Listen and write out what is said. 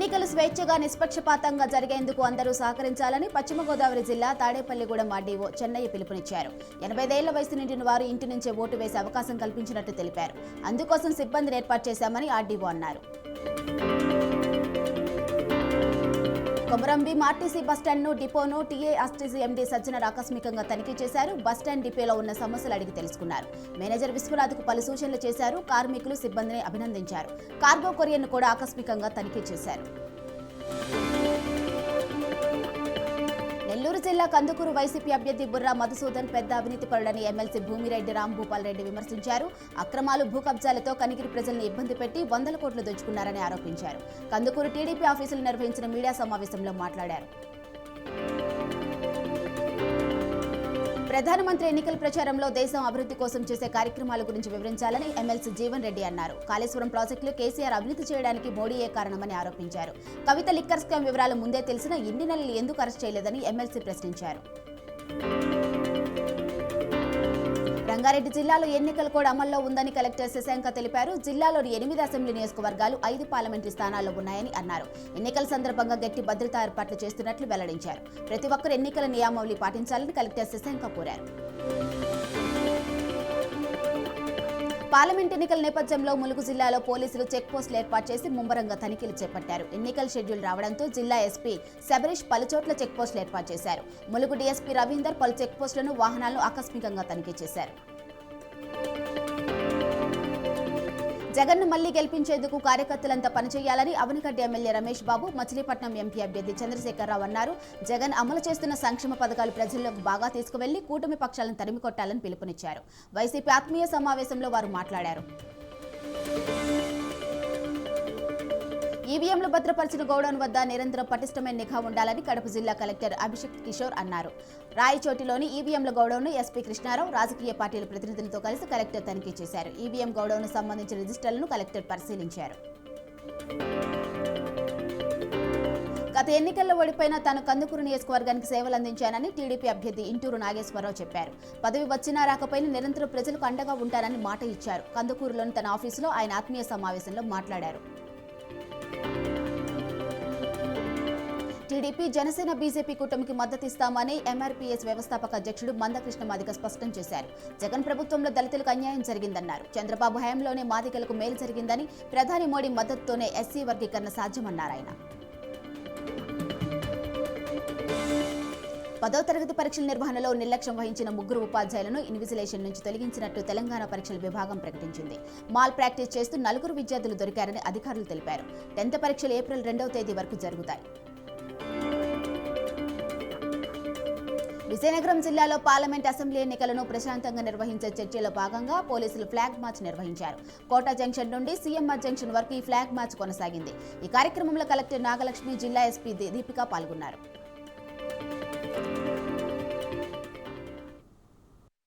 ఎన్నికలు స్వేచ్ఛగా నిష్పక్షపాతంగా జరిగేందుకు అందరూ సహకరించాలని పశ్చిమ గోదావరి జిల్లా తాడేపల్లిగూడెం ఆర్డీఓ చెన్నయ్య పిలుపునిచ్చారు. 80 ఏళ్ల వయసు నిండిన వారు ఇంటి నుంచే ఓటు వేసే అవకాశం కల్పించినట్టు తెలిపారు. అందుకోసం సిబ్బందిని ఏర్పాటు చేశామని ఆర్డీఓ అన్నారు. కొమరంభీం ఆర్టీసీ బస్టాండ్ను డిపోను టీఏఎస్టీసీ ఎండీ సజ్జనర్ ఆకస్మికంగా తనిఖీ చేశారు. బస్టాండ్ డిపోలో ఉన్న సమస్యలు అడిగి తెలుసుకున్నారు. మేనేజర్ విశ్వనాథ్కు పలు సూచనలు చేశారు. కార్మికులు సిబ్బందిని అభినందించారు. కార్గో కొరియర్ను కూడా ఆకస్మికంగా తనిఖీ చేశారు. నెల్లూరు జిల్లా కందుకూరు వైసీపీ అభ్యర్థి బుర్రా మధుసూదన్ పెద్ద అవినీతిపరుడని ఎమ్మెల్సీ భూమిరెడ్డి రాంభూపాల్ రెడ్డి విమర్శించారు. అక్రమాలు, భూ కబ్జాలతో కనిగిరి ప్రజల్ని ఇబ్బంది పెట్టి 100 కోట్లు దోచుకున్నారని ఆరోపించారు. కందుకూరు టీడీపీ ఆఫీసులు నిర్వహించిన మీడియా సమావేశంలో మాట్లాడారు. ప్రధానమంత్రి ఎన్నికల ప్రచారంలో దేశం అభివృద్ధి కోసం చేసే కార్యక్రమాల గురించి వివరించాలని ఎమ్మెల్సీ జీవన్ రెడ్డి అన్నారు. కాళేశ్వరం ప్రాజెక్టులో కేసీఆర్ అవినీతి చేయడానికి మోడీయే కారణమని ఆరోపించారు. కవిత లిక్కర్ స్కామ్ వివరాలు ముందే తెలిసినా ఇన్ని నెలలు ఎందుకు అరెస్ట్ చేయలేదని ఎమ్మెల్సీ ప్రశ్నించారు. రంగారెడ్డి జిల్లాలో ఎన్నికల కోడ్ అమల్లో ఉందని కలెక్టర్ శశాంక తెలిపారు. జిల్లాలోని 8 అసెంబ్లీ నియోజకవర్గాలు 5 పార్లమెంటరీ స్థానాల్లో ఉన్నాయని అన్నారు. ఎన్నికల సందర్భంగా గట్టి భద్రతా ఏర్పాట్లు చేస్తున్నట్లు వెల్లడించారు. ప్రతి ఒక్కరు ఎన్నికల నియమావళి పాటించాలని కలెక్టర్ శశాంక కోరారు. పార్లమెంట్ ఎన్నికల నేపథ్యంలో ములుగు జిల్లాలో పోలీసులు చెక్ పోస్టులు ఏర్పాటు చేసి ముమ్మరంగా తనిఖీలు చేపట్టారు. ఎన్నికల షెడ్యూల్ రావడంతో జిల్లా ఎస్పీ శబరీష్ పలుచోట్ల చెక్ పోస్టులు ఏర్పాటు చేశారు. ములుగు డీఎస్పీ రవీందర్ పలు చెక్ పోస్టులను, వాహనాలను ఆకస్మికంగా తనిఖీ చేశారు. జగన్ను మళ్లీ గెలిపించేందుకు కార్యకర్తలంతా పనిచేయాలని అవనిగడ్డ ఎమ్మెల్యే రమేష్ బాబు, మచిలీపట్నం ఎంపీ అభ్యర్థి చంద్రశేఖరరావు అన్నారు. జగన్ అమలు చేస్తున్న సంక్షేమ పథకాలు ప్రజల్లోకి బాగా తీసుకువెళ్లి కూటమి పక్షాలను తరిమికొట్టాలని పిలుపునిచ్చారు. వైసీపీ ఆత్మీయ సమావేశంలో వారు మాట్లాడారు. ఈవీఎంలు భద్రపరిచిన గోడౌన్ వద్ద నిరంతరం పటిష్టమైన నిఘా ఉండాలని కడప జిల్లా కలెక్టర్ అభిషేక్ కిషోర్ అన్నారు. రాయచోటిలోని ఈవీఎంల గోడౌన్ను ఎస్పీ కృష్ణారావు, రాజకీయ పార్టీల ప్రతినిధులతో కలిసి కలెక్టర్ తనిఖీ చేశారు. ఈవీఎం గోడౌన్కు సంబంధించిన రిజిస్టర్లను కలెక్టర్ పరిశీలించారు. గత ఎన్నికల్లో ఓడిపోయిన తాను కందుకూరు నియోజకవర్గానికి సేవలు అందించానని టీడీపీ అభ్యర్థి ఇంటూరు నాగేశ్వరరావు చెప్పారు. పదవి వచ్చినా రాకపోయినా నిరంతరం ప్రజలకు అండగా ఉంటానని మాట ఇచ్చారు. కందుకూరులోని తన ఆఫీసులో ఆయన ఆత్మీయ సమావేశంలో మాట్లాడారు. టీడీపీ, జనసేన, బీజేపీ కూటమికి మద్దతిస్తామని ఎంఆర్పీఎస్ వ్యవస్థాపక అధ్యక్షుడు మందకృష్ణ మాదిగ స్పష్టం చేశారు. జగన్ ప్రభుత్వంలో దళితులకు అన్యాయం జరిగిందన్నారు. చంద్రబాబు హయాంలోనే మాదిగలకు మేలు జరిగిందని, ప్రధాని మోడీ మద్దతుతోనే ఎస్సీ వర్గీకరణ సాధ్యమన్నారు ఆయన. 10వ తరగతి పరీక్షల నిర్వహణలో నిర్లక్ష్యం వహించిన 3 ఉపాధ్యాయులను ఇన్విజిలేషన్ నుంచి తొలగించినట్టు తెలంగాణ పరీక్షల విభాగం ప్రకటించింది. మాల్ ప్రాక్టీస్ చేస్తూ 4 విద్యార్థులు దొరికారని అధికారులు తెలిపారు. 10th పరీక్షలు ఏప్రిల్ 2వ తేదీ వరకు జరుగుతాయి. విజయనగరం జిల్లాలో పార్లమెంట్, అసెంబ్లీ ఎన్నికలను ప్రశాంతంగా నిర్వహించే చర్చలో భాగంగా పోలీసులు ఫ్లాగ్ మార్చ్ నిర్వహించారు. కోటా జంక్షన్ నుండి సీఎంఆర్ జంక్షన్ వరకు ఈ ఫ్లాగ్ మార్చ్ కొనసాగింది. ఈ కార్యక్రమంలో కలెక్టర్ నాగలక్ష్మి, జిల్లా ఎస్పీ దీపిక పాల్గొన్నారు.